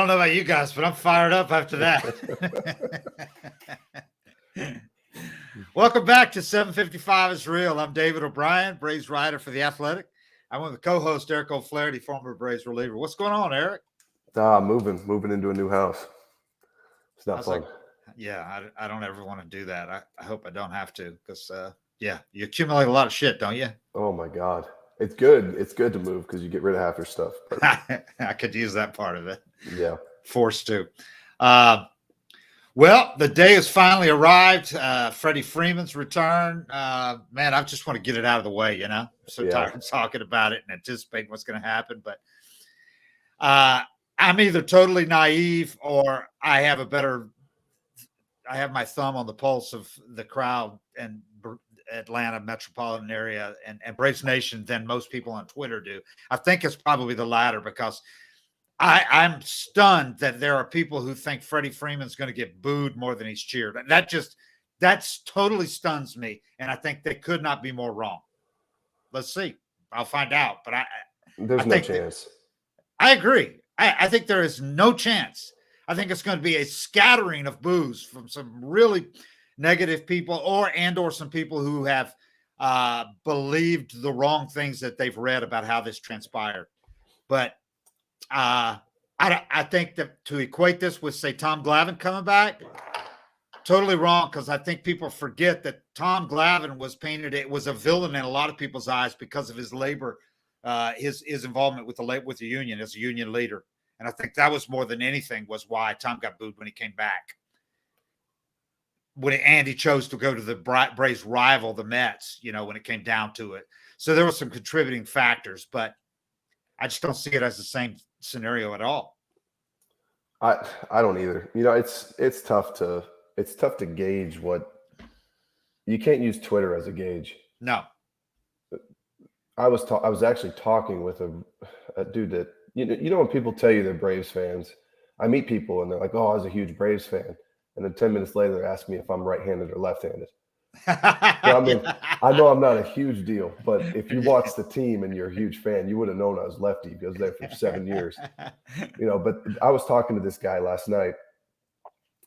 don't know about you guys, but I'm fired up after that. Welcome back to 755 is Real. I'm David O'Brien, Braves writer for The Athletic. I'm with the co-host, Eric O'Flaherty, former Braves reliever. What's going on, Eric? Moving into a new house. It's not fun. I don't ever want to do that. I hope I don't have to because, you accumulate a lot of shit, don't you? Oh, my God. It's good. It's good to move because you get rid of half your stuff. But I could use that part of it. Yeah. Forced to. Well, the day has finally arrived. Freddie Freeman's return. Man, I just want to get it out of the way, you know? I'm so tired of talking about it and anticipating what's going to happen. But I'm either totally naive or I have my thumb on the pulse of the crowd and Atlanta metropolitan area and Braves Nation than most people on Twitter do. I think it's probably the latter because I'm stunned that there are people who think Freddie Freeman's going to get booed more than he's cheered. That's totally stuns me. And I think they could not be more wrong. Let's see. I'll find out. But there's no chance. I agree. I think there is no chance. I think it's going to be a scattering of boos from some really negative people or some people who have believed the wrong things that they've read about how this transpired. But I think that to equate this with, say, Tom Glavine coming back, totally wrong, because I think people forget that Tom Glavine was painted, it was a villain in a lot of people's eyes because of his labor, his involvement with the union as a union leader. And I think that was more than anything was why Tom got booed when he came back. And he chose to go to the Braves rival, the Mets, when it came down to it. So there were some contributing factors, but I just don't see it as the same scenario at all. I don't either. It's tough to gauge what you can't use Twitter as a gauge. No. I was actually talking with a dude that when people tell you they're Braves fans, I meet people and they're like, "Oh, I was a huge Braves fan," and then 10 minutes later they're asking me if I'm right-handed or left-handed. So, I know I'm not a huge deal, but if you watch the team and you're a huge fan, you would have known I was lefty because I was there for 7 years. But I was talking to this guy last night,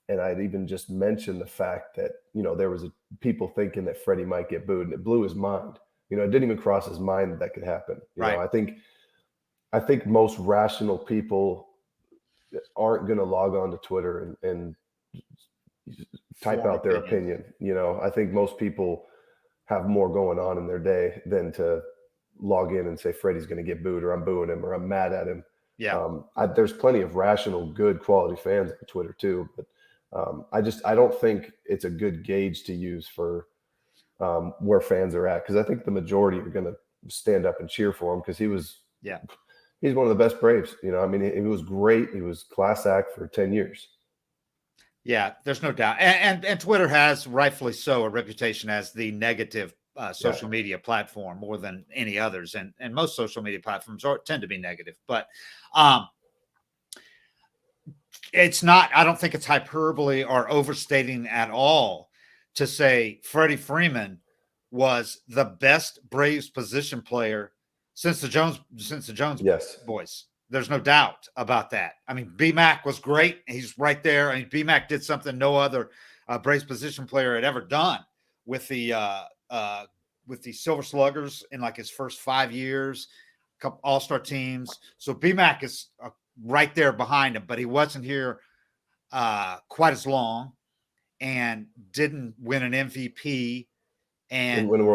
and I'd even just mentioned the fact that, there was people thinking that Freddie might get booed, and it blew his mind. It didn't even cross his mind that could happen. Right. I think most rational people aren't going to log on to Twitter and type out their opinion. I think most people have more going on in their day than to log in and say Freddie's going to get booed or I'm booing him or I'm mad at him. Yeah. There's plenty of rational, good quality fans on Twitter too, but I don't think it's a good gauge to use for where fans are at, because I think the majority are going to stand up and cheer for him because he's one of the best Braves. He was great. He was class act for 10 years. Yeah, there's no doubt. And Twitter has, rightfully so, a reputation as the negative social media platform more than any others. And most social media platforms tend to be negative. But it's not, I don't think it's hyperbole or overstating at all to say Freddie Freeman was the best Braves position player since the Jones boys. There's no doubt about that. B-Mac was great. He's right there. B-Mac did something no other Braves position player had ever done with the Silver Sluggers in like his first 5 years, a couple all-star teams. So B-Mac is right there behind him, but he wasn't here quite as long and didn't win an MVP and didn't win a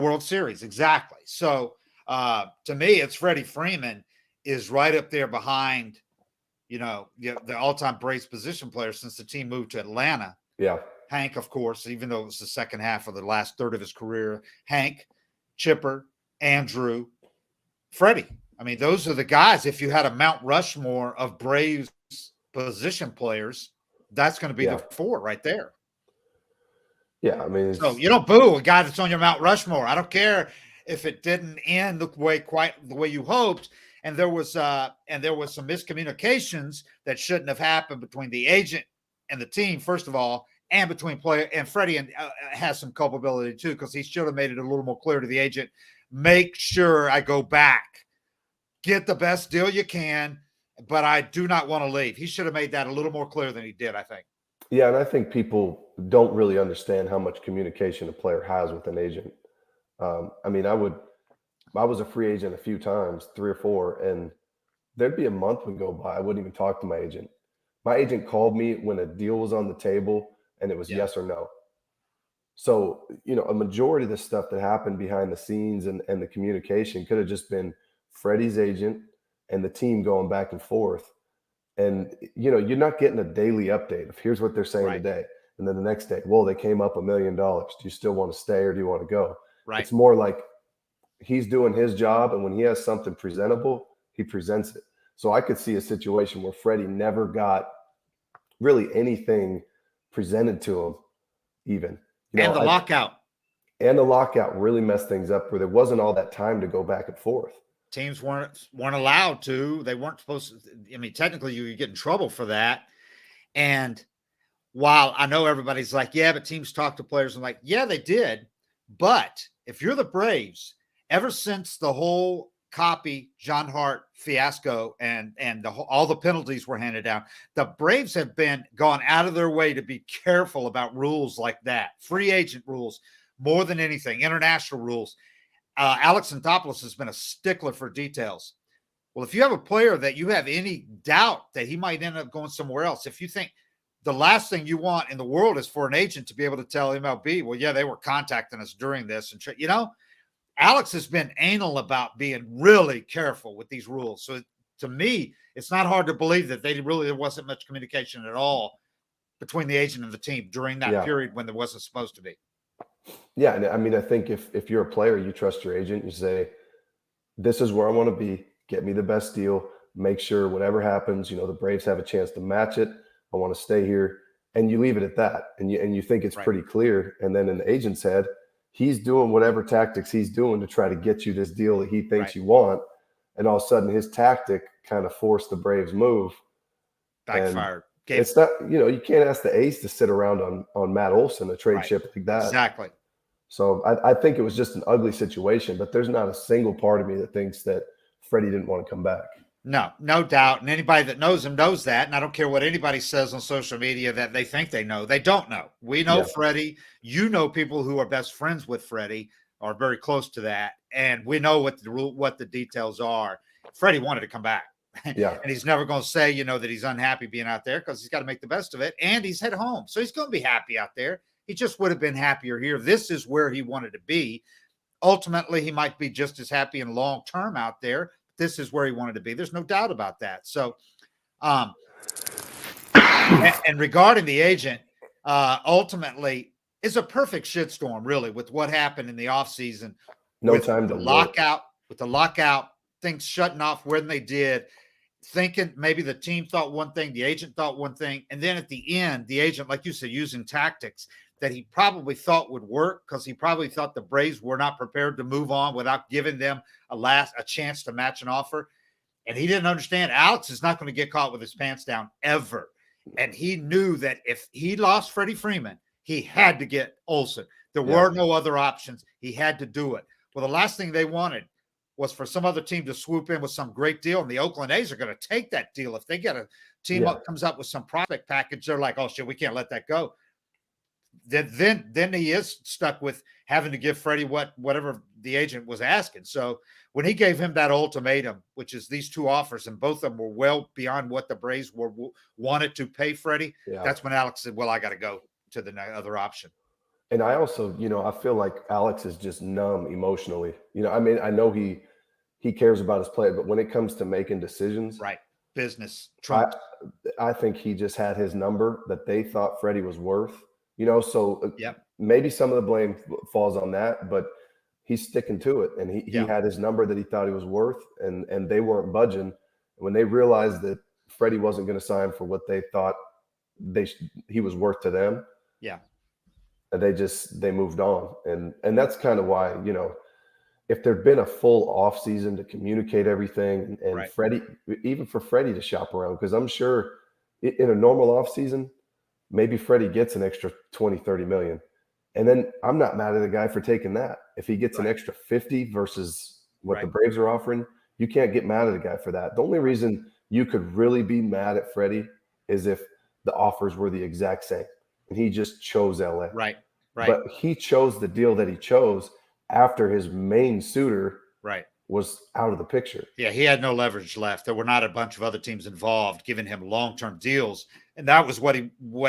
World Series. Exactly. So to me, it's Freddie Freeman is right up there behind, the all-time Braves position player since the team moved to Atlanta. Yeah. Hank, of course, even though it was the second half of the last third of his career. Hank, Chipper, Andrew, Freddie. Those are the guys. If you had a Mount Rushmore of Braves position players, that's going to be the four right there. Yeah, so you don't boo a guy that's on your Mount Rushmore. I don't care if it didn't end quite the way you hoped. And there was some miscommunications that shouldn't have happened between the agent and the team, first of all, and between player and Freddie has some culpability too, because he should have made it a little more clear to the agent. Make sure I go back, get the best deal you can, but I do not want to leave. He should have made that a little more clear than he did, I think. Yeah, and I think people don't really understand how much communication a player has with an agent. I mean, I was a free agent a few times, 3 or 4, and there'd be a month would go by. I wouldn't even talk to my agent. My agent called me when a deal was on the table and it was Yeah. yes or no. So, a majority of the stuff that happened behind the scenes and the communication could have just been Freddie's agent and the team going back and forth. And, you're not getting a daily update of here's what they're saying Right. today. And then the next day, well, they came up $1 million. Do you still want to stay or do you want to go? Right. It's more like he's doing his job. And when he has something presentable, he presents it. So I could see a situation where Freddie never got really anything presented to him, even. And the lockout. And the lockout really messed things up where there wasn't all that time to go back and forth. Teams weren't allowed to. They weren't supposed to. I mean, technically, you get in trouble for that. And while I know everybody's like, yeah, but teams talk to players. I'm like, yeah, they did. But if you're the Braves, ever since the whole copy John Hart fiasco and all the penalties were handed down, the Braves have gone out of their way to be careful about rules like that, free agent rules more than anything, international rules. Alex Anthopoulos has been a stickler for details. Well, if you have a player that you have any doubt that he might end up going somewhere else, if you think the last thing you want in the world is for an agent to be able to tell MLB, well, yeah, they were contacting us during this, and Alex has been anal about being really careful with these rules. So to me, it's not hard to believe that there wasn't much communication at all between the agent and the team during that period when there wasn't supposed to be. Yeah. And I mean, I think if you're a player, you trust your agent, you say, this is where I want to be, get me the best deal, make sure whatever happens, the Braves have a chance to match it. I want to stay here. And you leave it at that. And you think it's pretty clear. And then in the agent's head, he's doing whatever tactics he's doing to try to get you this deal that he thinks you want. And all of a sudden his tactic kind of forced the Braves move. Backfired. It's not, you can't ask the ace to sit around on Matt Olsen, a trade chip like that. Exactly. So I think it was just an ugly situation, but there's not a single part of me that thinks that Freddie didn't want to come back. No doubt. And anybody that knows him knows that. And I don't care what anybody says on social media that they think they know. They don't know. We know Freddie. You know people who are best friends with Freddie or very close to that. And we know what the details are. Freddie wanted to come back. Yeah. And he's never going to say, that he's unhappy being out there because he's got to make the best of it. And he's at home. So he's going to be happy out there. He just would have been happier here. This is where he wanted to be. Ultimately, he might be just as happy in long term out there. This is where he wanted to be. There's no doubt about that. So, and regarding the agent, ultimately, it's a perfect shitstorm, really, with what happened in the offseason. No time to lockout, with the lockout, things shutting off when they did, thinking maybe the team thought one thing, the agent thought one thing, and then at the end, the agent, like you said, using tactics that he probably thought would work because he probably thought the Braves were not prepared to move on without giving them a chance to match an offer. And he didn't understand Alex is not going to get caught with his pants down ever. And he knew that if he lost Freddie Freeman, he had to get Olsen. There were no other options. He had to do it. Well, the last thing they wanted was for some other team to swoop in with some great deal. And the Oakland A's are going to take that deal. If they get a team up, comes up with some prospect package, they're like, oh shit, we can't let that go. Then he is stuck with having to give Freddie whatever the agent was asking. So when he gave him that ultimatum, which is these two offers, and both of them were well beyond what the Braves wanted to pay Freddie, that's when Alex said, well, I got to go to the other option. And I also, I feel like Alex is just numb emotionally. I mean, I know he cares about his play, but when it comes to making decisions, business, I think he just had his number that they thought Freddie was worth. So maybe some of the blame falls on that, but he's sticking to it. And he had his number that he thought he was worth, and they weren't budging. When they realized that Freddie wasn't going to sign for what they thought he was worth to them, they moved on. And that's kind of why, if there'd been a full off season to communicate everything and Freddie, even for Freddie to shop around, because I'm sure in a normal off season, maybe Freddie gets an extra 20, 30 million. And then I'm not mad at the guy for taking that. If he gets an extra 50 versus what the Braves are offering, you can't get mad at a guy for that. The only reason you could really be mad at Freddie is if the offers were the exact same and he just chose LA. Right. But he chose the deal that he chose after his main suitor was out of the picture. Yeah, he had no leverage left. There were not a bunch of other teams involved giving him long-term deals, and that was what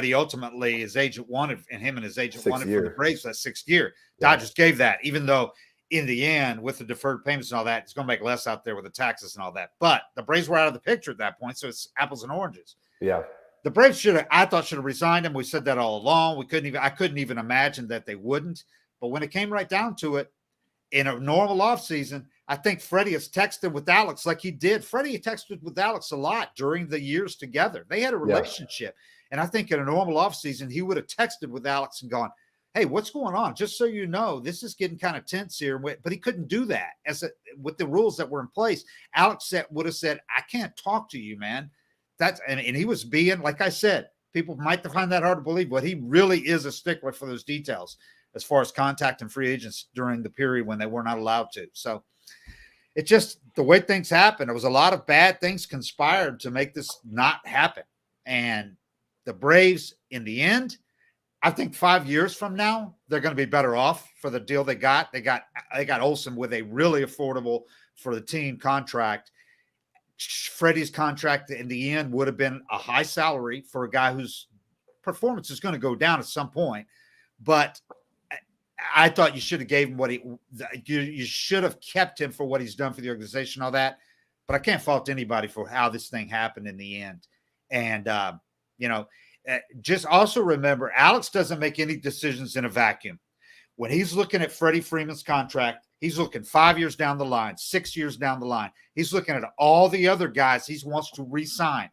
he ultimately, his agent wanted, and him and his agent wanted for the Braves that 6th year. Dodgers gave that, even though in the end, with the deferred payments and all that, it's going to make less out there with the taxes and all that. But the Braves were out of the picture at that point, so it's apples and oranges. Yeah. The Braves should have resigned him. We said that all along. I couldn't even imagine that they wouldn't. But when it came right down to it, in a normal offseason, I think Freddie has texted with Alex like he did. Freddie texted with Alex a lot during the years together. They had a relationship. And I think in a normal offseason, he would have texted with Alex and gone, hey, what's going on? Just so you know, this is getting kind of tense here. But he couldn't do that with the rules that were in place. Alex would have said, I can't talk to you, man. And he was being, like I said, people might find that hard to believe, but he really is a stickler for those details as far as contacting free agents during the period when they were not allowed to. So it just, the way things happened, there was a lot of bad things conspired to make this not happen. And the Braves, in the end, I think 5 years from now, they're going to be better off for the deal they got. They got Olsen with a really affordable for the team contract. Freddie's contract in the end would have been a high salary for a guy whose performance is going to go down at some point. But I thought you should have gave him you should have kept him for what he's done for the organization, all that. But I can't fault anybody for how this thing happened in the end. And, just also remember, Alex doesn't make any decisions in a vacuum. When he's looking at Freddie Freeman's contract, he's looking 5 years down the line, 6 years down the line. He's looking at all the other guys he wants to re-sign,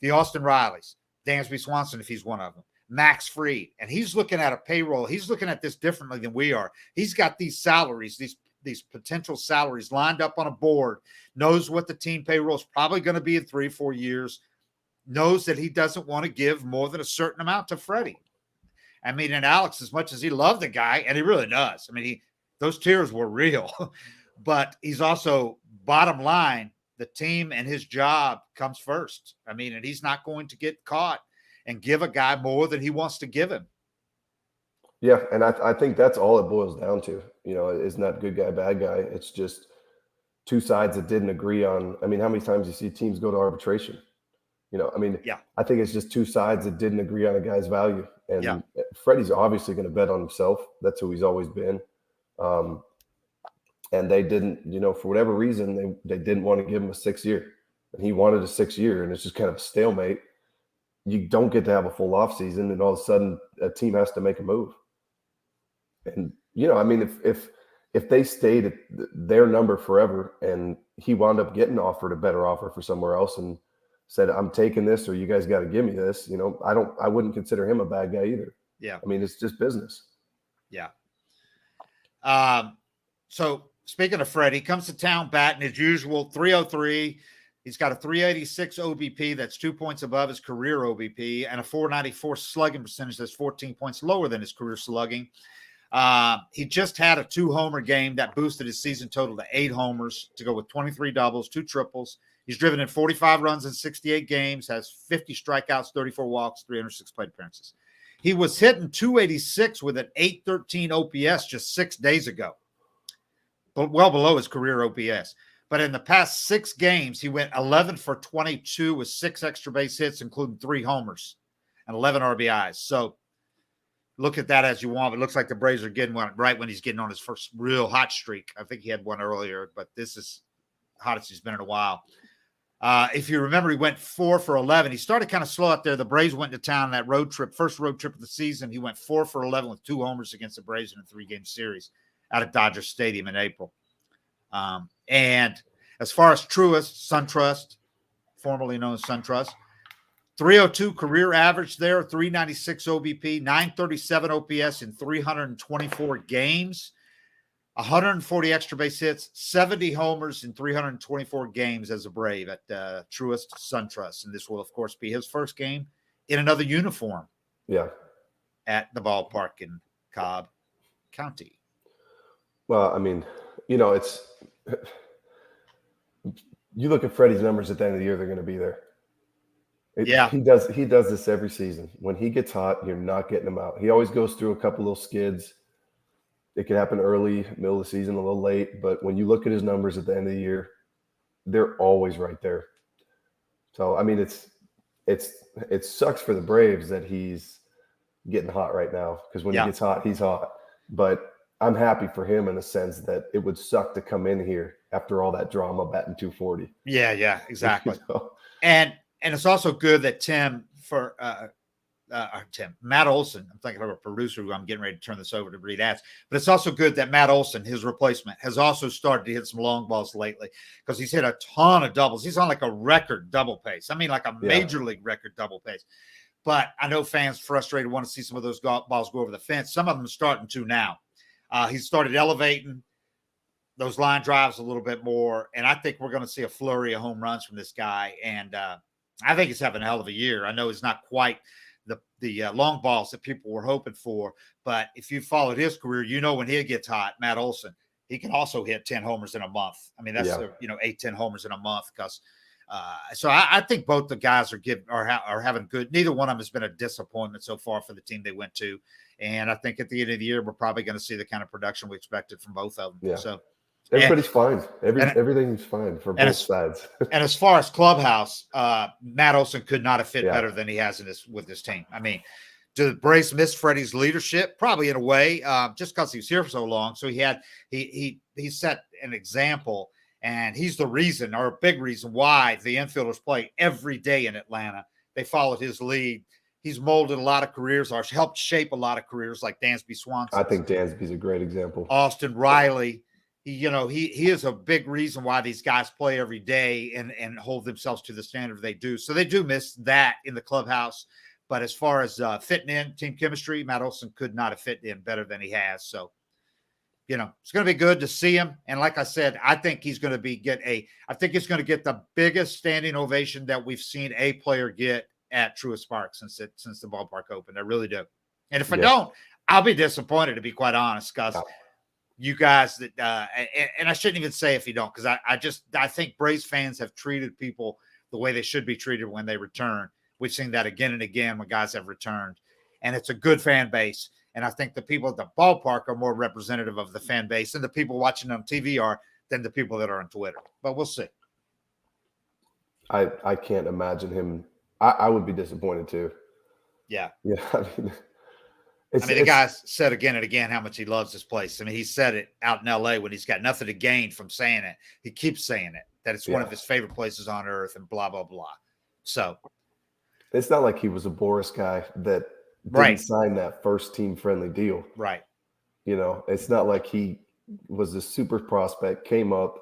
the Austin Rileys, Dansby Swanson, if he's one of them, Max Fried. And he's looking at a payroll. He's looking at this differently than we are. He's got these salaries, these potential salaries lined up on a board, knows what the team payroll is probably going to be in 3 or 4 years, knows that he doesn't want to give more than a certain amount to Freddie. I mean, and Alex, as much as he loved the guy, and he really does. I mean, those tears were real, but he's also, bottom line, the team and his job comes first. I mean, and he's not going to get caught and give a guy more than he wants to give him. Yeah, and I think that's all it boils down to. It's not good guy, bad guy. It's just two sides that didn't agree on. I mean, how many times you see teams go to arbitration? I think it's just two sides that didn't agree on a guy's value. And Freddie's obviously going to bet on himself. That's who he's always been. And they didn't, for whatever reason, they didn't want to give him a 6 year. And he wanted a 6 year, and it's just kind of a stalemate. You don't get to have a full off season, and all of a sudden a team has to make a move. And, if they stayed at their number forever and he wound up getting offered a better offer for somewhere else and said, I'm taking this, or you guys got to give me this, I wouldn't consider him a bad guy either. Yeah. I mean, it's just business. Yeah. So speaking of Freddie, comes to town batting as usual, 303. He's got a 386 OBP. That's 2 points above his career OBP, and a 494 slugging percentage. That's 14 points lower than his career slugging. He just had a 2-homer game that boosted his season total to 8 homers to go with 23 doubles, 2 triples. He's driven in 45 runs in 68 games, has 50 strikeouts, 34 walks, 306 plate appearances. He was hitting 286 with an 813 OPS just 6 days ago, but well below his career OPS. But in the past 6 games, he went 11 for 22 with 6 extra base hits, including 3 homers and 11 RBIs. So look at that as you want. It looks like the Braves are getting one right when he's getting on his first real hot streak. I think he had one earlier, but this is hottest he's been in a while. If you remember, he went 4 for 11. He started kind of slow out there. The Braves went to town that road trip, first road trip of the season. He went 4 for 11 with 2 homers against the Braves in a 3-game series out at Dodger Stadium in April. And as far as Truist, SunTrust, formerly known as SunTrust, 302 career average there, 396 OBP, 937 OPS in 324 games. 140 extra base hits, 70 homers in 324 games as a Brave at Truist SunTrust. And this will, of course, be his first game in another uniform. Yeah. At the ballpark in Cobb County. Well, I mean, it's You look at Freddie's numbers at the end of the year; they're going to be there. Yeah. He does this every season. When he gets hot, you're not getting him out. He always goes through a couple little skids. It could happen early, middle of the season, a little late. But when you look at his numbers at the end of the year, they're always right there. So I mean, it sucks for the Braves that he's getting hot right now, because when he gets hot, he's hot. But I'm happy for him in a sense that it would suck to come in here after all that drama batting 240. Yeah, exactly. You know? And it's also good that Matt Olsen, I'm thinking of a producer who I'm getting ready to turn this over to read ads, but it's also good that Matt Olsen, his replacement, has also started to hit some long balls lately, because he's hit a ton of doubles. He's on like a record double pace. I mean, like a major league record double pace. But I know fans frustrated want to see some of those balls go over the fence. Some of them are starting to now. He's started elevating those line drives a little bit more, and I think we're going to see a flurry of home runs from this guy. And I think he's having a hell of a year. I know he's not quite the long balls that people were hoping for, but if you followed his career, you know when he gets hot, Matt Olsen, he can also hit 10 homers in a month. I mean, that's 8-10 homers in a month. Because so I think both the guys are having good. Neither one of them has been a disappointment so far for the team they went to, and I think at the end of the year we're probably going to see the kind of production we expected from both of them. Yeah. So everybody's fine. Everything's fine for both sides. And as far as clubhouse, Matt Olsen could not have fit better than he has with this team. I mean, do the Braves miss Freddie's leadership? Probably in a way, just because he was here for so long. So he set an example, and he's the reason, or a big reason, why the infielders play every day in Atlanta. They followed his lead. He's molded a lot of careers, or helped shape a lot of careers, like Dansby Swanson. I think Dansby's a great example. Austin Riley. He is a big reason why these guys play every day and hold themselves to the standard they do. So they do miss that in the clubhouse. But as far as fitting in, team chemistry, Matt Olsen could not have fit in better than he has. So, it's going to be good to see him. And like I said, I think he's going to get the biggest standing ovation that we've seen a player get at Truist Park since the ballpark opened. I really do. And if I don't, I'll be disappointed, to be quite honest, because you guys that and I shouldn't even say if you don't, because I think Braves fans have treated people the way they should be treated when they return. We've seen that again and again when guys have returned, and it's a good fan base. And I think the people at the ballpark are more representative of the fan base, and the people watching on TV are, than the people that are on Twitter. But we'll see. I can't imagine him. I would be disappointed too. Yeah. Yeah. The guy said again and again how much he loves this place. I mean, he said it out in L.A. when he's got nothing to gain from saying it. He keeps saying it, that it's one of his favorite places on earth, and blah, blah, blah. So it's not like he was a Boris guy that didn't sign that first team friendly deal. Right. It's not like he was a super prospect, came up,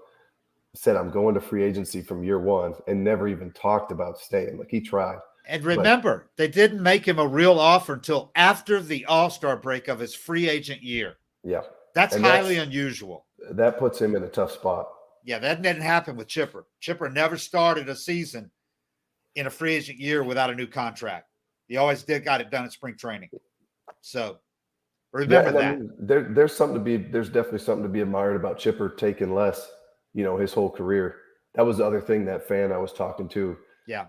said, I'm going to free agency from year one, and never even talked about staying. Like, he tried. And remember, they didn't make him a real offer until after the All-Star break of his free agent year. Yeah. That's highly unusual. That puts him in a tough spot. Yeah, that didn't happen with Chipper. Chipper never started a season in a free agent year without a new contract. He always got it done at spring training. So remember that. I mean, there's definitely something to be admired about Chipper taking less, his whole career. That was the other thing that fan I was talking to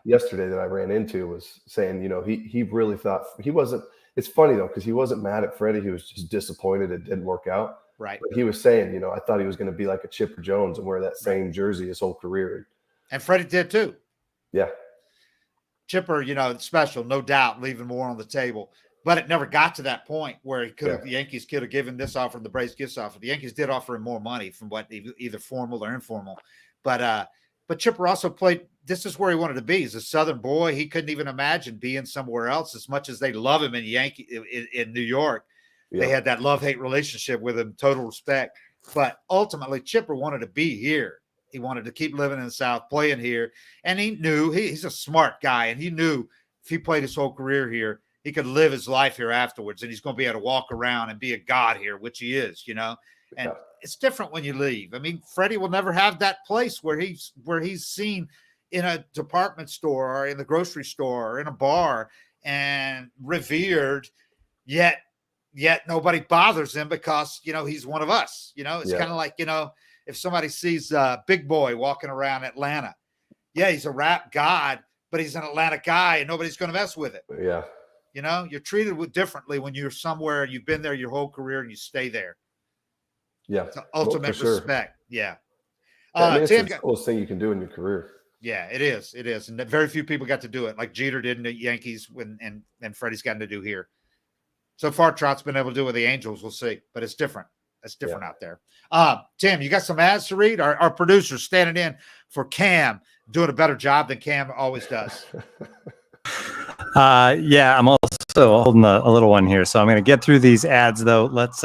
yesterday that I ran into was saying, he really thought he wasn't. It's funny though, because he wasn't mad at Freddie. He was just disappointed it didn't work out. Right. But he was saying, I thought he was going to be like a Chipper Jones and wear that same jersey his whole career. And Freddie did too. Yeah. Chipper, special, no doubt, leaving more on the table. But it never got to that point where the Yankees could have given this offer and the Braves this offer. The Yankees did offer him more money from what either formal or informal. But Chipper also played. This is where he wanted to be. He's a Southern boy. He couldn't even imagine being somewhere else. As much as they love him in New York, they had that love-hate relationship with him. Total respect. But ultimately, Chipper wanted to be here. He wanted to keep living in the South, playing here, and he knew he's a smart guy, and he knew if he played his whole career here, he could live his life here afterwards, and he's going to be able to walk around and be a god here, which he is, And it's different when you leave. I mean, Freddie will never have that place where he's seen in a department store or in the grocery store or in a bar and revered, yet nobody bothers him because he's one of us. It's kind of like if somebody sees Big Boy walking around Atlanta. Yeah, he's a rap god, but he's an Atlanta guy and nobody's going to mess with it. Yeah. You know, you're treated differently when you're somewhere and you've been there your whole career and you stay there. Yeah. It's ultimate respect. Yeah. I mean, it's Tim, the coolest thing you can do in your career. yeah, it is. It is. And very few people got to do it like Jeter did in the Yankees and Freddie's gotten to do here. So far, Trout's been able to do it with the Angels. We'll see. But it's different. It's different out there. Tim, you got some ads to read? Our producer's standing in for Cam, doing a better job than Cam always does. Yeah, I'm also holding a little one here. So I'm going to get through these ads, though. Let's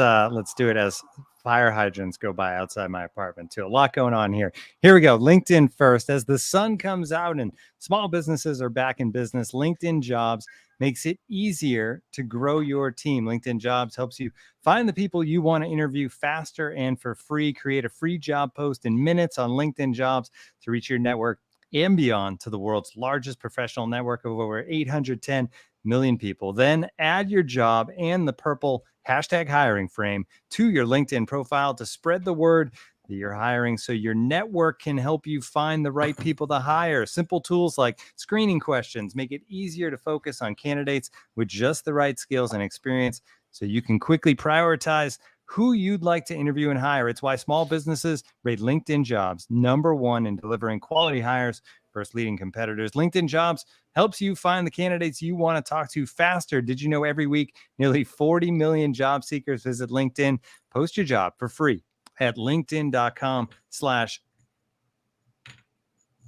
do it as fire hydrants go by outside my apartment, too. A lot going on here. Here we go. LinkedIn first. As the sun comes out and small businesses are back in business, LinkedIn Jobs makes it easier to grow your team. LinkedIn Jobs helps you find the people you want to interview faster and for free. Create a free job post in minutes on LinkedIn Jobs to reach your network and beyond to the world's largest professional network of over 810 million people. Then add your job and the purple #hiring frame to your LinkedIn profile to spread the word that you're hiring so your network can help you find the right people to hire. Simple tools like screening questions make it easier to focus on candidates with just the right skills and experience so you can quickly prioritize who you'd like to interview and hire. It's why small businesses rate LinkedIn Jobs #1 in delivering quality hires versus leading competitors. LinkedIn Jobs helps you find the candidates you want to talk to faster. Did you know every week nearly 40 million job seekers visit LinkedIn? Post your job for free at linkedin.com/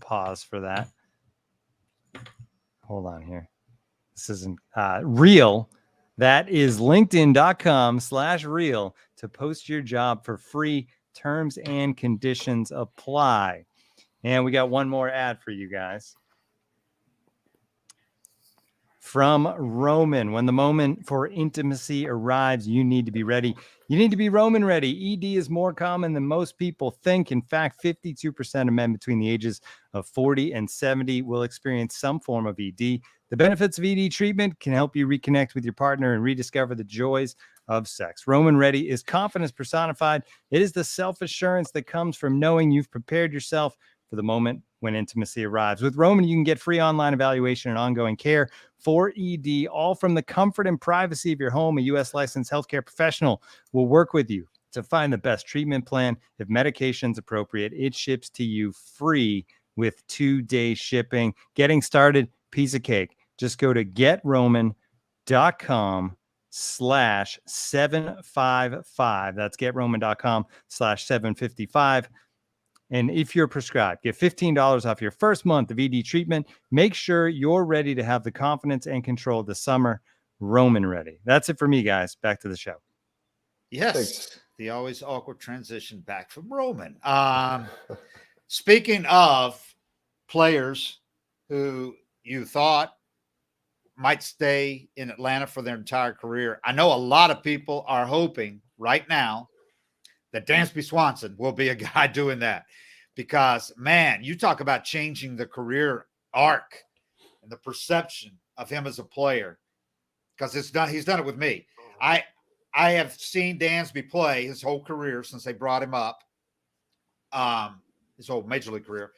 pause for that. Hold on here. This isn't real. That is linkedin.com/real to post your job for free. Terms and conditions apply. And we got one more ad for you guys. From Roman. When the moment for intimacy arrives, you need to be ready. You need to be Roman ready. ED is more common than most people think. In fact, 52% of men between the ages of 40 and 70 will experience some form of ED. The benefits of ED treatment can help you reconnect with your partner and rediscover the joys of sex. Roman Ready is confidence personified. It is the self-assurance that comes from knowing you've prepared yourself for the moment when intimacy arrives. With Roman, you can get free online evaluation and ongoing care for ED, all from the comfort and privacy of your home. A U.S. licensed healthcare professional will work with you to find the best treatment plan. If medication's appropriate, it ships to you free with 2-day shipping. Getting started, piece of cake. Just go to getroman.com/755. That's getroman.com/755. And if you're prescribed, get $15 off your first month of ED treatment. Make sure you're ready to have the confidence and control this summer. Roman Ready. That's it for me, guys. Back to the show. Yes. Thanks. The always awkward transition back from Roman. Speaking of players who you thought might stay in Atlanta for their entire career, I know a lot of people are hoping right now that Dansby Swanson will be a guy doing that because, man, you talk about changing the career arc and the perception of him as a player because he's done it with me. I have seen Dansby play his whole career since they brought him up, his whole major league career.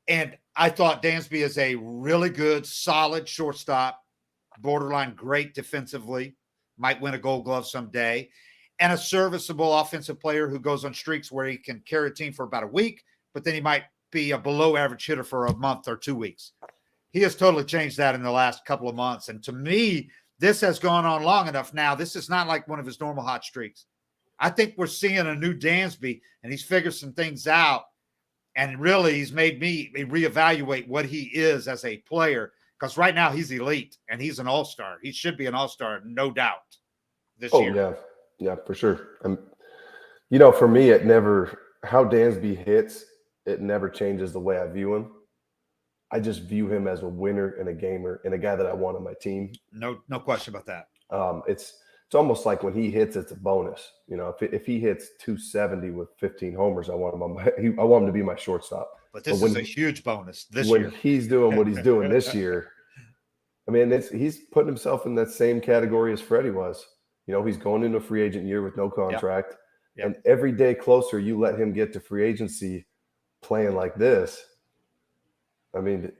And I thought Dansby is a really good, solid shortstop, borderline great defensively, might win a Gold Glove someday, and a serviceable offensive player who goes on streaks where he can carry a team for about a week, but then he might be a below average hitter for a month or 2 weeks. He has totally changed that in the last couple of months. And to me, this has gone on long enough now. This is not like one of his normal hot streaks. I think we're seeing a new Dansby, and he's figured some things out. And really, he's made me reevaluate what he is as a player because right now he's elite and he's an all-star. He should be an all-star, no doubt, this year. Yeah. Yeah, for sure. For me, how Dansby hits, it never changes the way I view him. I just view him as a winner and a gamer and a guy that I want on my team. No question about that. It's almost like when he hits, it's a bonus. If he hits 270 with 15 homers, I want him to be my shortstop. But this is a huge bonus this year. When he's doing what he's doing this year, he's putting himself in that same category as Freddie was. He's going into a free agent year with no contract. Yep. And every day closer you let him get to free agency playing like this. I mean,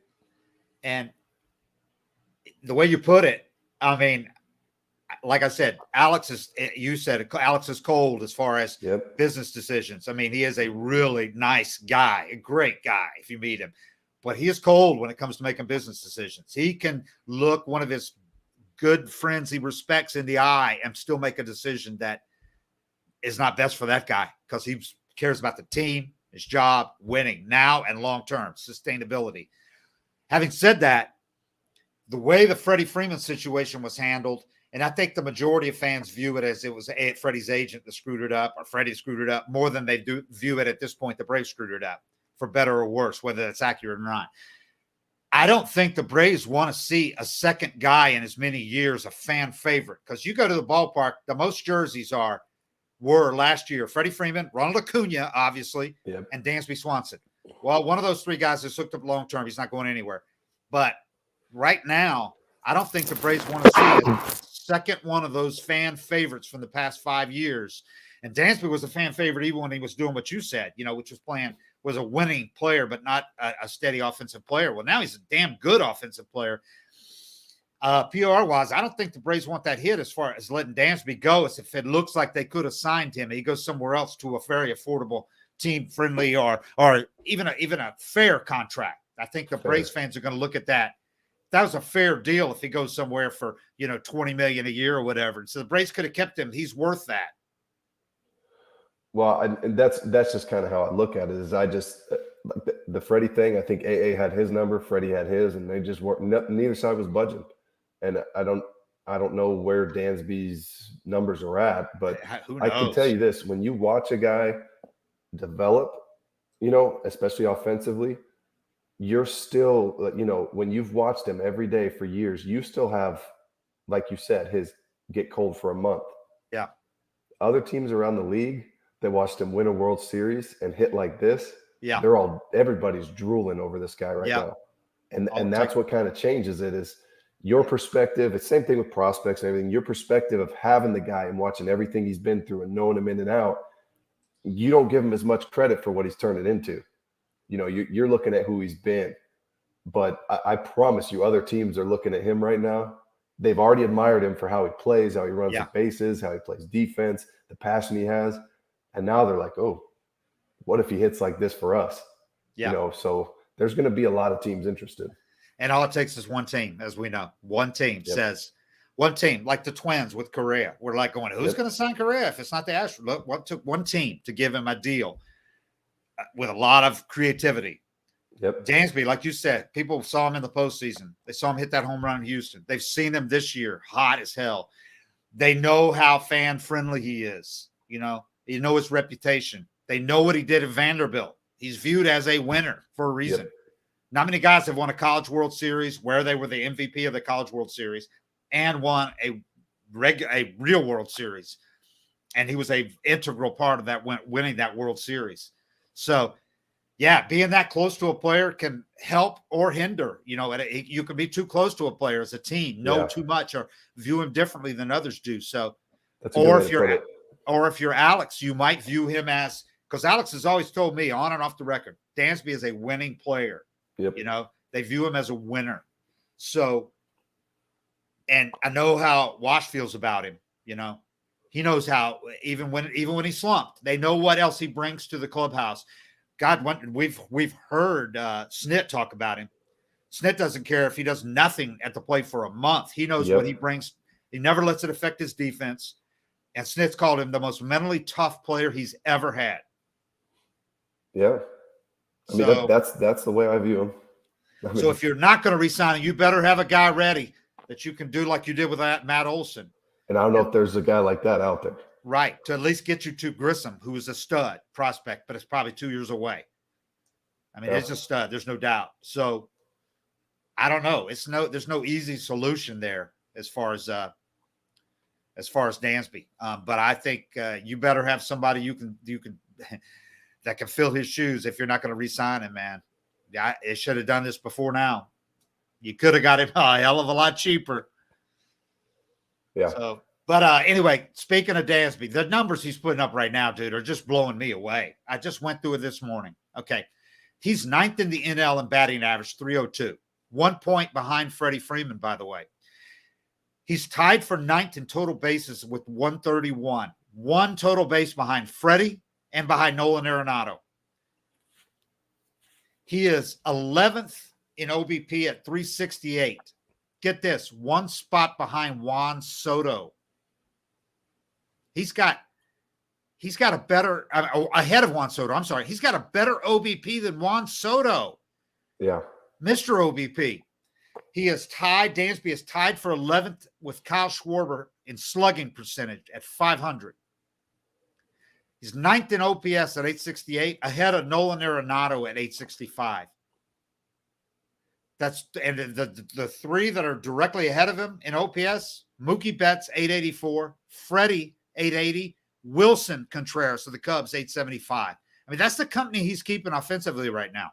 and the way you put it, I mean, like I said, you said Alex is cold as far as yep. business decisions. I mean, he is a really nice guy, a great guy if you meet him, but he is cold when it comes to making business decisions. He can look one of his good friends he respects in the eye and still make a decision that is not best for that guy because he cares about the team, his job, winning now and long-term sustainability. Having said that, the way the Freddie Freeman situation was handled, and I think the majority of fans view it as it was Freddie's agent that screwed it up, or Freddie screwed it up more than they do view it at this point. The Braves screwed it up, for better or worse, whether that's accurate or not. I don't think the Braves want to see a second guy in as many years, a fan favorite, because you go to the ballpark, the most jerseys were last year Freddie Freeman, Ronald Acuna, obviously, Yep. and Dansby Swanson. Well, one of those three guys is hooked up long term. He's not going anywhere. But right now, I don't think the Braves want to see a second one of those fan favorites from the past 5 years. And Dansby was a fan favorite even when he was doing what you said, which was a winning player, but not a steady offensive player. Well, now he's a damn good offensive player. PR-wise, I don't think the Braves want that hit as far as letting Dansby go, as if it looks like they could have signed him and he goes somewhere else to a very affordable, team-friendly or even a fair contract. I think the Braves fans are going to look at that. That was a fair deal if he goes somewhere for, $20 million a year or whatever. So the Braves could have kept him. He's worth that. Well, and that's just kind of how I look at it. Is I just the Freddie thing. I think AA had his number, Freddie had his, and they just weren't. Neither side was budging. And I don't know where Dansby's numbers are at, but Who knows? I can tell you this: when you watch a guy develop, especially offensively, you're still, when you've watched him every day for years, you still have, like you said, his get cold for a month. Yeah. Other teams around the league that watched him win a World Series and hit like this, yeah, everybody's drooling over this guy right now. And that's what kind of changes it is your perspective. It's the same thing with prospects and everything. Your perspective of having the guy and watching everything he's been through and knowing him in and out, you don't give him as much credit for what he's turned it into. You're looking at who he's been. But I promise you, other teams are looking at him right now. They've already admired him for how he plays, how he runs the bases, how he plays defense, the passion he has. And now they're like, oh, what if he hits like this for us? Yeah. So there's going to be a lot of teams interested. And all it takes is one team, as we know. One team says, one team, like the Twins with Correa. We're like going, who's going to sign Correa if it's not the Astros? Look, what took one team to give him a deal with a lot of creativity. Yep. Dansby, like you said, people saw him in the postseason. They saw him hit that home run in Houston. They've seen him this year, hot as hell. They know how fan-friendly he is. His reputation. They know what he did at Vanderbilt. He's viewed as a winner for a reason. Yep. Not many guys have won a College World Series where they were the MVP of the College World Series and won a real World Series. And he was an integral part of that winning that World Series. So, being that close to a player can help or hinder. You can be too close to a player as a team, know too much, or view him differently than others do. So, or if you're Alex, you might view him as, because Alex has always told me on and off the record, Dansby is a winning player. Yep. They view him as a winner. So, and I know how Wash feels about him. He knows how, even when he's slumped, they know what else he brings to the clubhouse. God, we've heard Snit talk about him. Snit doesn't care if he does nothing at the plate for a month. He knows what he brings. He never lets it affect his defense. And Snit's called him the most mentally tough player he's ever had. Yeah. I mean, that's the way I view him. So if you're not going to resign him, you better have a guy ready that you can do like you did with that Matt Olsen. And I don't know if there's a guy like that out there. Right. To at least get you to Grissom, who is a stud prospect, but it's probably 2 years away. I mean, it's a stud. There's no doubt. So I don't know. There's no easy solution there as far as Dansby. But I think you better have somebody you can that can fill his shoes if you're not going to re-sign him, man. It should have done this before now. You could have got him a hell of a lot cheaper. Yeah. So But anyway, speaking of Dansby, the numbers he's putting up right now, dude, are just blowing me away. I just went through it this morning. Okay. He's ninth in the NL in batting average, 302. 1 point behind Freddie Freeman, by the way. He's tied for ninth in total bases with 131. One total base behind Freddie and behind Nolan Arenado. He is 11th in OBP at 368. Get this, one spot behind Juan Soto. He's got a better, ahead of Juan Soto. I'm sorry. He's got a better OBP than Juan Soto. Yeah. Mr. OBP. He is tied. Dansby is tied for 11th with Kyle Schwarber in slugging percentage at 500. He's ninth in OPS at 868, ahead of Nolan Arenado at 865. And the three that are directly ahead of him in OPS: Mookie Betts 884, Freddie 880, Wilson Contreras of the Cubs 875. I mean, that's the company he's keeping offensively right now.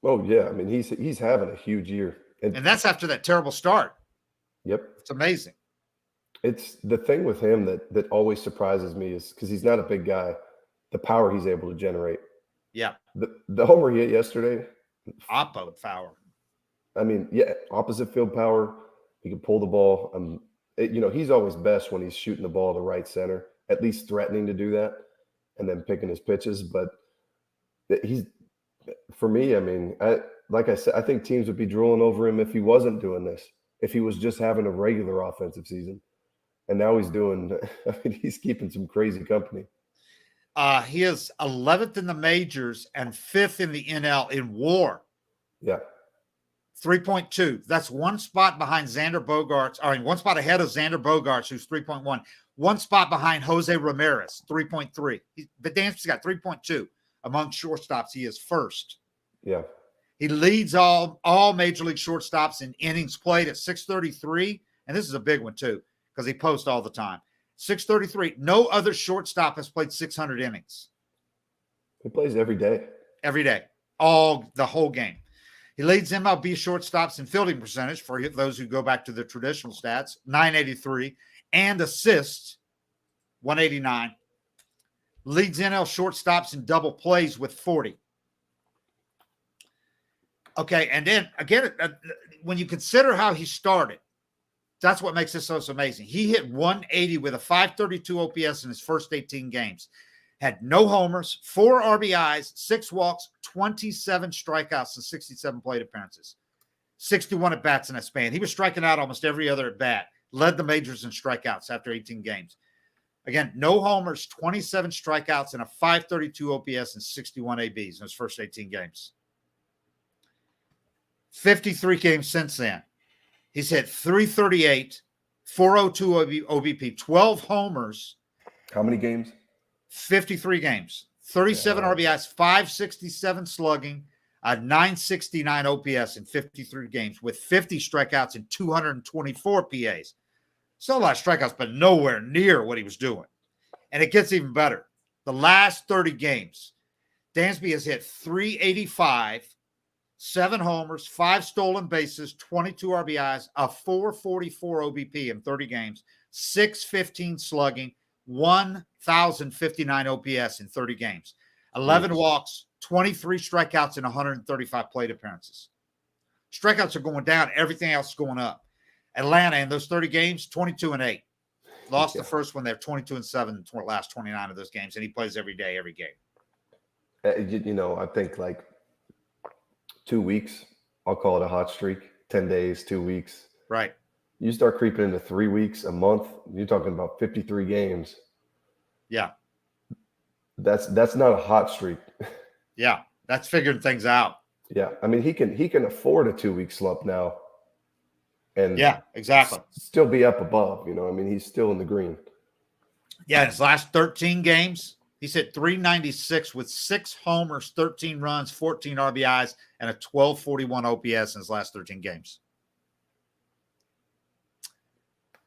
Oh yeah, I mean he's having a huge year, and that's after that terrible start. Yep, it's amazing. It's the thing with him that always surprises me is because he's not a big guy, the power he's able to generate. Yeah, the homer he hit yesterday, oppo power. I mean, yeah, opposite field power. He can pull the ball. He's always best when he's shooting the ball to right center, at least threatening to do that, and then picking his pitches. But he's, for me, I mean, like I said, I think teams would be drooling over him if he wasn't doing this, if he was just having a regular offensive season. And now he's doing, I mean, he's keeping some crazy company. He is 11th in the majors and 5th in the NL in WAR. Yeah. 3.2. That's one spot behind Xander Bogaerts. I mean, one spot ahead of Xander Bogaerts, who's 3.1. One spot behind Jose Ramirez, 3.3. But Dansby's got 3.2. Among shortstops, he is first. Yeah. He leads all major league shortstops in innings played at 633. And this is a big one, too, because he posts all the time. 633. No other shortstop has played 600 innings. He plays every day. Every day. The whole game. He leads MLB shortstops in fielding percentage, for those who go back to the traditional stats, 983, and assists, 189. Leads NL shortstops in double plays with 40. Okay, and then again, when you consider how he started, that's what makes this so amazing. He hit 180 with a 532 OPS in his first 18 games. Had no homers, 4 RBIs, 6 walks, 27 strikeouts, and 67 plate appearances. 61 at-bats in that span. He was striking out almost every other at-bat. Led the majors in strikeouts after 18 games. Again, no homers, 27 strikeouts, and a 532 OPS and 61 ABs in his first 18 games. 53 games since then. He's hit 338, 402 OBP, 12 homers. How many games? 53 games, 37 RBIs, 567 slugging, 969 OPS in 53 games with 50 strikeouts and 224 PAs. Still a lot of strikeouts, but nowhere near what he was doing. And it gets even better. The last 30 games, Dansby has hit 385, 7 homers, 5 stolen bases, 22 RBIs, a 444 OBP in 30 games, 615 slugging, 1,059 OPS in 30 games, 11 walks, 23 strikeouts, and 135 plate appearances. Strikeouts are going down. Everything else is going up. Atlanta in those 30 games, 22-8. Lost the first one. They're 22-7 in the last 29 of those games, and he plays every day, every game. I think like 2 weeks, I'll call it a hot streak. 10 days, 2 weeks. Right. You start creeping into 3 weeks, a month, you're talking about 53 games. Yeah. That's not a hot streak. Yeah. That's figuring things out. Yeah. I mean, he can afford a 2-week slump now. And yeah, exactly. Still be up above, I mean, he's still in the green. Yeah. His last 13 games, he's hit 396 with 6 homers, 13 runs, 14 RBIs, and a 1241 OPS in his last 13 games.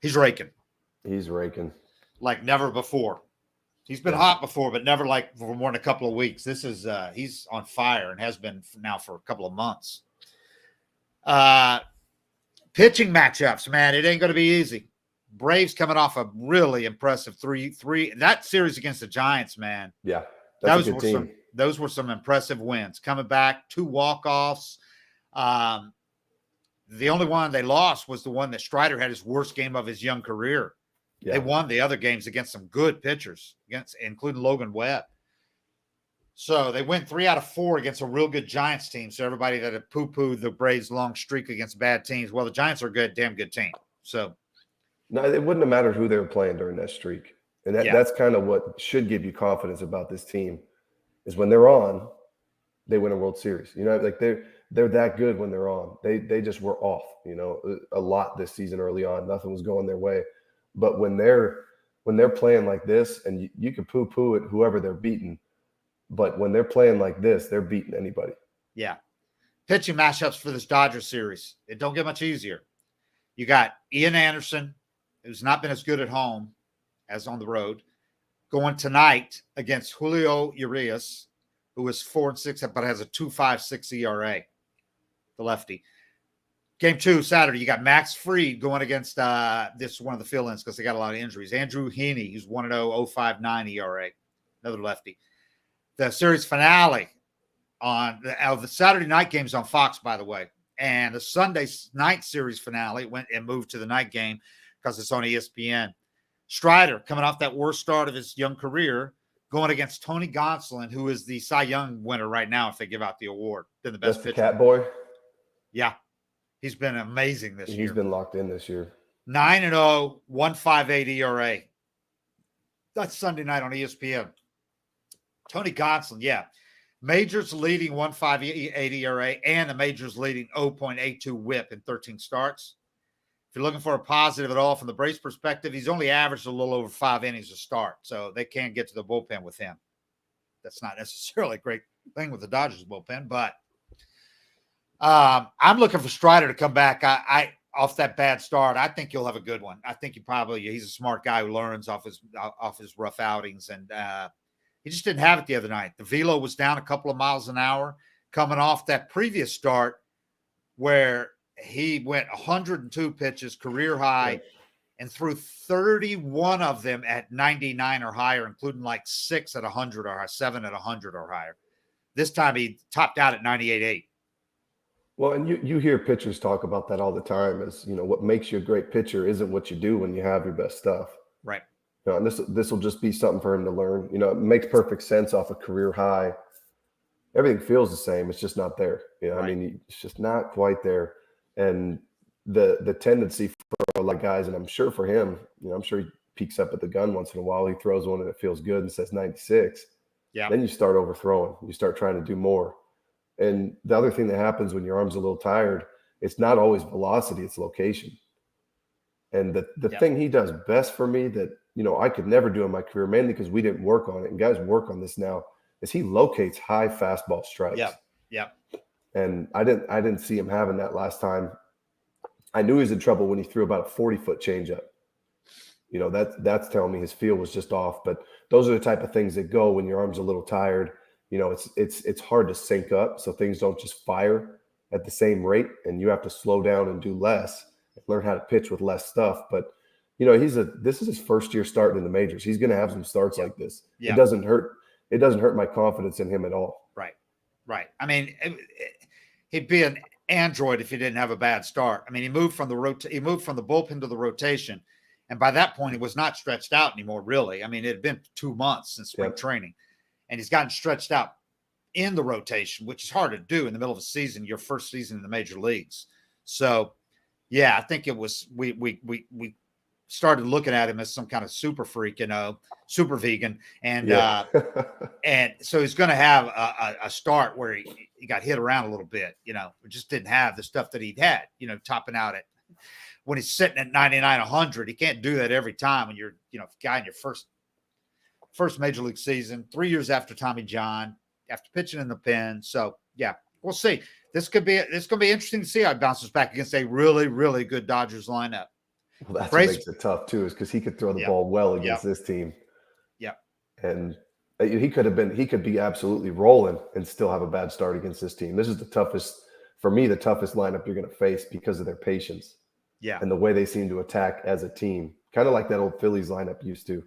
He's raking. He's raking. Like never before. He's been hot before, but never like for more than a couple of weeks. This is he's on fire and has been now for a couple of months. Pitching matchups, man, it ain't going to be easy. Braves coming off a really impressive 3-3. That series against the Giants, man. Yeah, that's a good team. Those were some impressive wins. Coming back, 2 walk-offs. The only one they lost was the one that Strider had his worst game of his young career. Yeah. They won the other games against some good pitchers, including Logan Webb. So they win 3 out of 4 against a real good Giants team. So everybody that had poo-pooed the Braves' long streak against bad teams, well, the Giants are a good, damn good team. So no, it wouldn't have mattered who they were playing during that streak. And that's kind of what should give you confidence about this team is when they're on, they win a World Series. You know, like they're that good when they're on. They just were off, you know, a lot this season early on. Nothing was going their way. But when they're playing like this, and you can poo-poo it, whoever they're beating, but when they're playing like this, they're beating anybody. Yeah. Pitching matchups for this Dodgers series. It don't get much easier. You got Ian Anderson, who's not been as good at home as on the road, going tonight against Julio Urias, who is 4-6, but has a 2.56 ERA, the lefty. Game 2, Saturday, you got Max Fried going against this one of the fill-ins because they got a lot of injuries. Andrew Heaney, who's 1-0, 0.59 ERA, another lefty. The series finale on the Saturday night games on Fox, by the way, and the Sunday night series finale went and moved to the night game because it's on ESPN. Strider, coming off that worst start of his young career, going against Tony Gonsolin, who is the Cy Young winner right now if they give out the award. Been the best pitcher. Cat boy. Yeah, he's been amazing this year. He's been locked in this year. 9-0, 1.58 ERA. That's Sunday night on ESPN. Tony Gonsolin, yeah. Majors leading 1.58 ERA and the majors leading 0.82 whip in 13 starts. If you're looking for a positive at all from the Braves perspective, he's only averaged a little over 5 innings a start, so they can't get to the bullpen with him. That's not necessarily a great thing with the Dodgers bullpen, but I'm looking for Strider to come back. I off that bad start. I think he'll have a good one. I think he's a smart guy who learns off his rough outings, and he just didn't have it the other night. The velo was down a couple of miles an hour coming off that previous start where he went 102 pitches, career high, and threw 31 of them at 99 or higher, including like 6 at 100 or 7 at 100 or higher. This time he topped out at 98.8. Well, and you hear pitchers talk about that all the time as, you know, what makes you a great pitcher isn't what you do when you have your best stuff. Right. You know, and this will just be something for him to learn. You know, it makes perfect sense off a career high. Everything feels the same. It's just not there. You know, right. I mean, it's just not quite there. And the tendency for a lot of guys, and I'm sure for him, you know, I'm sure he peeks up at the gun once in a while. He throws one and it feels good and says 96. Yeah. Then you start overthrowing. You start trying to do more. And the other thing that happens when your arm's a little tired, it's not always velocity, it's location. And the thing he does best for me that, you know, I could never do in my career, mainly because we didn't work on it, and guys work on this now, is he locates high fastball strikes. Yeah. And I didn't see him having that last time. I knew he was in trouble when he threw about a 40-foot changeup. You know, that's telling me his feel was just off. But those are the type of things that go when your arm's a little tired. You know, it's hard to sync up, so things don't just fire at the same rate, and you have to slow down and do less, and learn how to pitch with less stuff. But you know, this is his first year starting in the majors. He's going to have some starts like this. Yeah. It doesn't hurt my confidence in him at all. Right. I mean, he'd be an android if he didn't have a bad start. I mean, he moved from the bullpen to the rotation, and by that point, he was not stretched out anymore. Really, I mean, it had been 2 months since spring training. And he's gotten stretched out in the rotation, which is hard to do in the middle of a season, your first season in the major leagues. So, yeah, I think it was we started looking at him as some kind of super freak, you know, super vegan, and and so he's going to have a start where he got hit around a little bit, you know, just didn't have the stuff that he'd had, you know, topping out at when he's sitting at 99, 100. He can't do that every time when you're, you know, guy in your first major league season, 3 years after Tommy John, after pitching in the pen. So yeah, we'll see. This going to be interesting to see how he bounces back against a really, really good Dodgers lineup. Well, that's what makes it tough too, is because he could throw the ball well against this team. Yeah. And he could be absolutely rolling and still have a bad start against this team. This is the toughest lineup you're going to face because of their patience. Yeah. And the way they seem to attack as a team. kind of like that old Phillies lineup used to.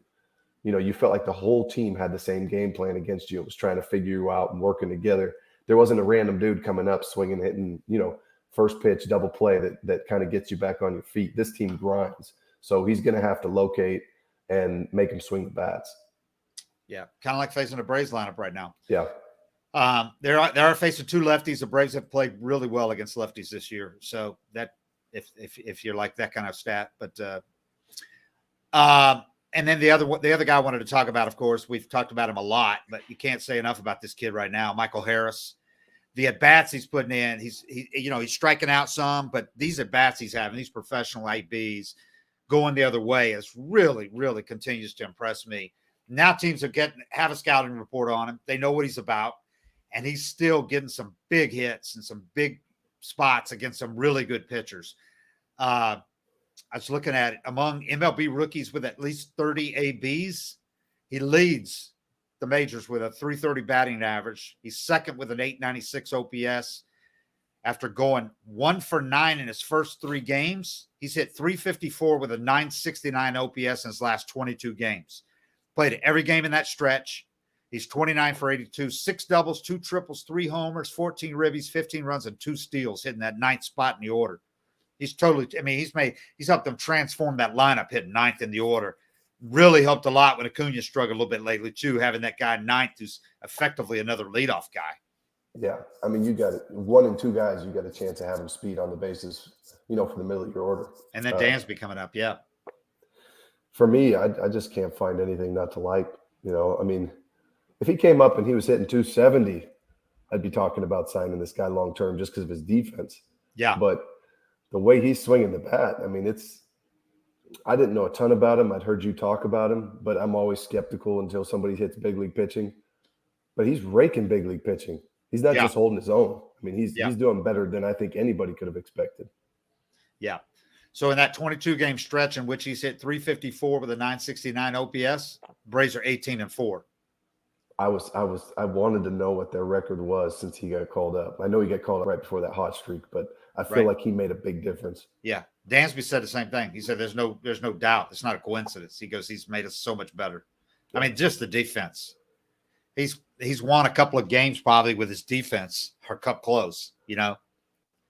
You know, you felt like the whole team had the same game plan against you. It was trying to figure you out and working together. There wasn't a random dude coming up, swinging, hitting, you know, first pitch, double play that kind of gets you back on your feet. This team grinds. So he's going to have to locate and make him swing the bats. Yeah, kind of like facing the Braves lineup right now. Yeah. They are facing two lefties. The Braves have played really well against lefties this year. So that if you're like that kind of stat, but and then the other guy I wanted to talk about, of course, we've talked about him a lot, but you can't say enough about this kid right now, Michael Harris. The at bats he's putting in, he's striking out some, but these at bats he's having, these professional ABs going the other way, is really, really continues to impress me. Now teams have a scouting report on him. They know what he's about, and he's still getting some big hits and some big spots against some really good pitchers. I was looking at it. Among MLB rookies with at least 30 ABs, he leads the majors with a 330 batting average. He's second with an 896 OPS. After going 1 for 9 in his first 3 games, he's hit 354 with a 969 OPS in his last 22 games. Played every game in that stretch. He's 29 for 82, 6 doubles, 2 triples, 3 homers, 14 ribbies, 15 runs, and 2 steals, hitting that 9th spot in the order. He's totally, I mean, he's helped them transform that lineup, hitting 9th in the order. Really helped a lot when Acuna struggled a little bit lately, too, having that guy 9th who's effectively another leadoff guy. Yeah. I mean, you got it. 1 and 2 guys, you got a chance to have them speed on the bases, you know, for the middle of your order. And then Dansby coming up, yeah. For me, I just can't find anything not to like. You know, I mean, if he came up and he was hitting 270, I'd be talking about signing this guy long term just because of his defense. Yeah. But the way he's swinging the bat, I mean, I didn't know a ton about him. I'd heard you talk about him, but I'm always skeptical until somebody hits big league pitching. But he's raking big league pitching. He's not just holding his own. I mean, he's doing better than I think anybody could have expected. Yeah. So in that 22-game stretch in which he's hit 354 with a 969 OPS, Braves are 18-4. I wanted to know what their record was since he got called up. I know he got called up right before that hot streak, but I feel like he made a big difference. Yeah. Dansby said the same thing. He said there's no doubt. It's not a coincidence. He goes, he's made us so much better. I mean, just the defense. He's won a couple of games probably with his defense, her cup close, you know.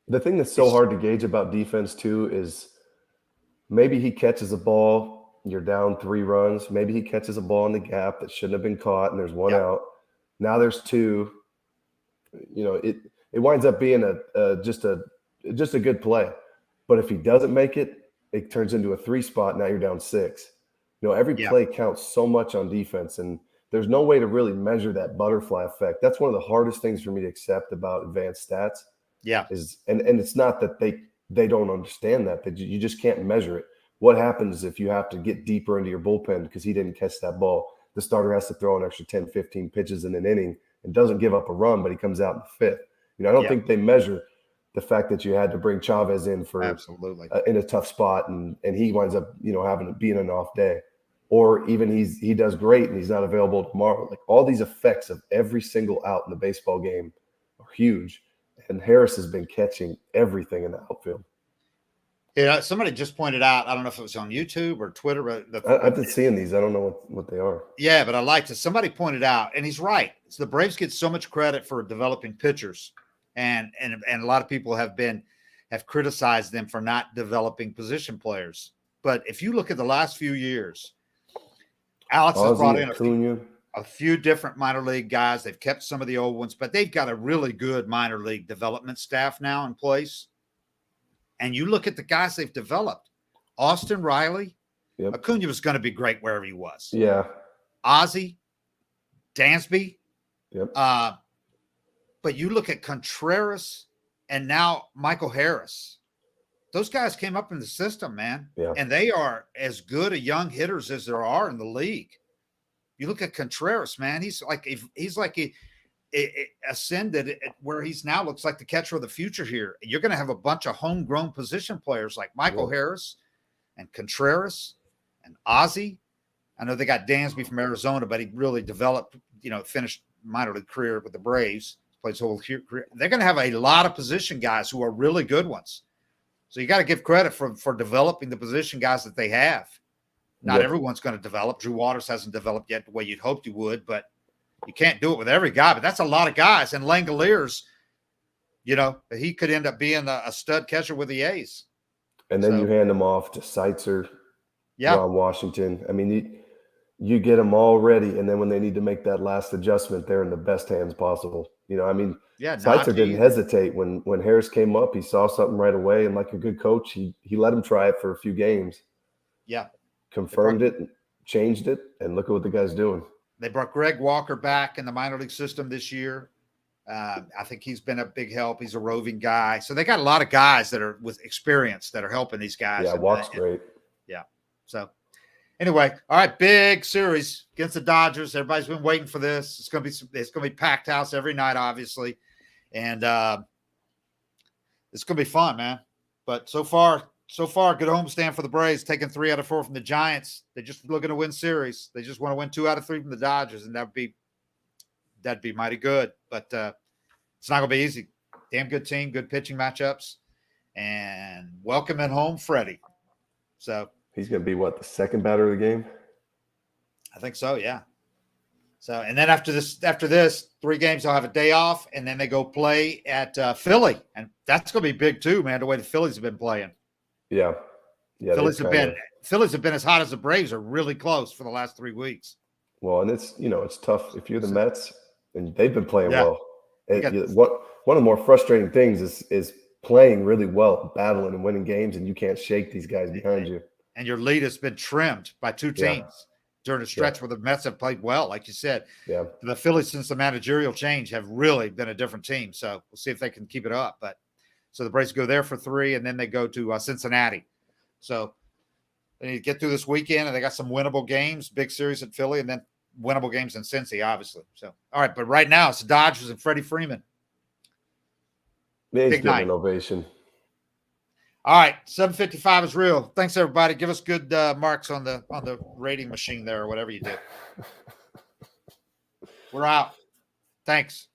The thing that's so hard to gauge about defense too is maybe he catches a ball, you're down 3 runs. Maybe he catches a ball in the gap that shouldn't have been caught, and there's 1 out. Now there's 2. You know, it winds up being just a good play. But if he doesn't make it, it turns into a 3 spot. Now you're down 6. You know, every play counts so much on defense, and there's no way to really measure that butterfly effect. That's one of the hardest things for me to accept about advanced stats. Yeah. And it's not that they don't understand that you just can't measure it. What happens if you have to get deeper into your bullpen because he didn't catch that ball? The starter has to throw an extra 10, 15 pitches in an inning and doesn't give up a run, but he comes out in the 5th. You know, I don't think they measure the fact that you had to bring Chavez in for in a tough spot, and he winds up, you know, being an off day, or even he does great and he's not available tomorrow. Like, all these effects of every single out in the baseball game are huge, and Harris has been catching everything in the outfield. Yeah, somebody just pointed out, I don't know if it was on YouTube or Twitter, but I've been seeing these. I don't know what they are. Yeah, but I liked it. Somebody pointed out, and he's right. So the Braves get so much credit for developing pitchers, and a lot of people have criticized them for not developing position players. But if you look at the last few years, Alex has brought in a few different minor league guys. They've kept some of the old ones, but they've got a really good minor league development staff now in place. And you look at the guys they've developed. Austin Riley, Acuna was going to be great wherever he was. Yeah. Ozzie, Dansby. Yep. But you look at Contreras and now Michael Harris. Those guys came up in the system, man. Yeah. And they are as good a young hitters as there are in the league. You look at Contreras, man. He's like ascended where he's now looks like the catcher of the future here. You're going to have a bunch of homegrown position players like Michael Harris and Contreras and Ozzie. I know they got Dansby from Arizona, but he really developed, you know, finished minor league career with the Braves, played his whole career. They're going to have a lot of position guys who are really good ones. So you got to give credit for developing the position guys that they have. Not Yep. everyone's going to develop. Drew Waters hasn't developed yet the way you'd hoped he would, but you can't do it with every guy. But that's a lot of guys. And Langoliers, he could end up being a stud catcher with the A's. And then you hand them off to Seitzer, Ron Washington. I mean, you get them all ready, and then when they need to make that last adjustment, they're in the best hands possible. Seitzer didn't hesitate when Harris came up. He saw something right away, and like a good coach, he let him try it for a few games. Yeah, confirmed it, changed it, and look at what the guy's doing. They brought Greg Walker back in the minor league system this year. I think he's been a big help. He's a roving guy. So they got a lot of guys that are with experience that are helping these guys. Yeah, Walk's great. Yeah. So anyway, all right, big series against the Dodgers. Everybody's been waiting for this. It's going to be packed house every night, obviously. And it's going to be fun, man. But so far, good homestand for the Braves, taking 3 out of 4 from the Giants. They're just looking to win series. They just want to win 2 out of 3 from the Dodgers, and that'd be mighty good. But it's not going to be easy. Damn good team, good pitching matchups, and welcoming home Freddie. So he's going to be the second batter of the game? I think so, yeah. So, and then after this 3 games, they'll have a day off, and then they go play at Philly, and that's going to be big too, man. The way the Phillies have been playing. Yeah. Phillies have been as hot as the Braves are really close for the last 3 weeks. Well, and it's tough if you're the Mets, and they've been playing well. One of the more frustrating things is playing really well, battling and winning games, and you can't shake these guys behind you. And your lead has been trimmed by 2 teams during a stretch where the Mets have played well, like you said. Yeah. The Phillies, since the managerial change, have really been a different team. So we'll see if they can keep it up. But so the Braves go there for 3, and then they go to Cincinnati. So they need to get through this weekend, and they got some winnable games, big series at Philly, and then winnable games in Cincy, obviously. So, all right, but right now it's the Dodgers and Freddie Freeman. Big night. An ovation. All right, 7:55 is real. Thanks, everybody. Give us good marks on the rating machine there or whatever you do. We're out. Thanks.